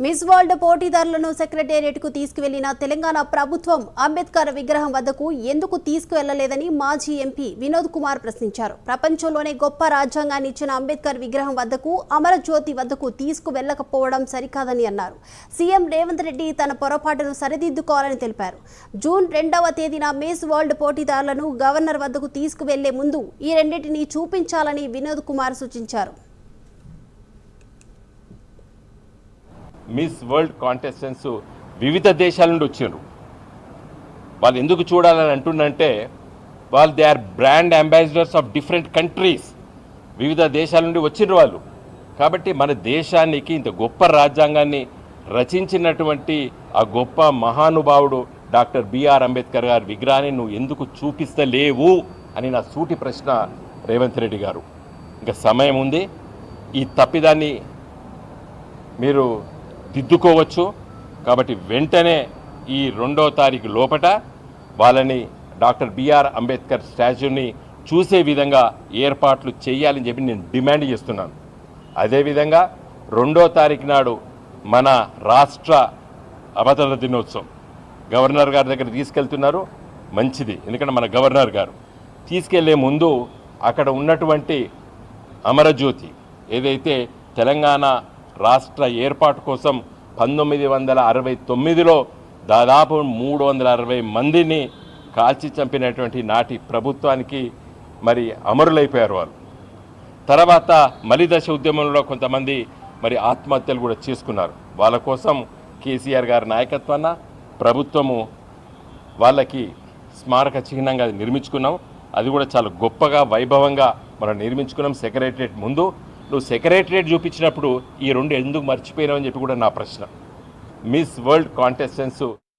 Miss world పోటీదారులను సెక్రటేరియట్కు తీసుకువెళ్లిన Telangana ప్రభుత్వం అంబేద్కర్ విగ్రహం వద్దకు ఎందుకు తీసుకువెళ్లలేదని మాజీ ఎంపీ వినోద్ కుమార్ ప్రశ్నించారు. ప్రపంచంలోనే గొప్ప రాజ్యాంగాన్ని ఇచ్చిన అంబేద్కర్ విగ్రహం వద్దకు, అమరజ్యోతి వద్దకు తీసుకువెళ్లకపోవడం సరికాదని అన్నారు. సీఎం రేవంత్ రెడ్డి తన పొరపాటును సరిదిద్దుకోవాలని తెలిపారు. జూన్ 2వ తేదీన మిస్ వరల్డ్ పోటీదారులను గవర్నర్ వద్దకు తీసుకువెళ్లే ముందు ఈ రెండింటిని చూపించాలని వినోద్ కుమార్ సూచించారు. మిస్ వరల్డ్ కాంటెస్టెంట్స్ వివిధ దేశాల నుండి వచ్చారు. వాళ్ళు ఎందుకు చూడాలని అంటున్నంటే వాళ్ళు they are brand ambassadors of different countries. వివిధ దేశాల నుండి వచ్చిన వాళ్ళు కాబట్టి మన దేశానికి ఇంత గొప్ప రాజ్యాంగాన్ని రచించినటువంటి ఆ గొప్ప మహానుభావుడు డాక్టర్ బిఆర్ అంబేద్కర్ గారి విగ్రహాన్ని నువ్వు ఎందుకు చూపిస్తలేవు అని నా సూటి ప్రశ్న రేవంత్ రెడ్డి గారు. ఇంకా సమయం ఉంది, ఈ తప్పిదాన్ని మీరు దిద్దుకోవచ్చు. కాబట్టి వెంటనే ఈ 2వ తారీఖు లోపట వాళ్ళని డాక్టర్ బిఆర్ అంబేద్కర్ స్టాచ్యూని చూసే విధంగా ఏర్పాట్లు చేయాలని చెప్పి నేను డిమాండ్ చేస్తున్నాను. అదేవిధంగా 2వ తారీఖు నాడు మన రాష్ట్ర అవతరణ దినోత్సవం గవర్నర్ గారి దగ్గర తీసుకెళ్తున్నారు, మంచిది. ఎందుకంటే మన గవర్నర్ గారు తీసుకెళ్లే ముందు అక్కడ ఉన్నటువంటి అమరజ్యోతి ఏదైతే తెలంగాణ రాష్ట్ర ఏర్పాటు కోసం 1969లో దాదాపు 360 మందిని కాల్చి చంపినటువంటి నాటి ప్రభుత్వానికి మరి అమరులైపోయారు వాళ్ళు. తర్వాత మలిదశ ఉద్యమంలో కొంతమంది మరి ఆత్మహత్యలు కూడా చేసుకున్నారు. వాళ్ళ కోసం కేసీఆర్ గారి నాయకత్వాన ప్రభుత్వము వాళ్ళకి స్మారక చిహ్నంగా నిర్మించుకున్నాం. అది కూడా చాలా గొప్పగా వైభవంగా మనం నిర్మించుకున్నాం సెక్రటరియట్ ముందు. నువ్వు సెక్రటరియట్ చూపించినప్పుడు ఈ 2 ఎందుకు మర్చిపోయినావు అని చెప్పి కూడా నా ప్రశ్న. Miss world contestants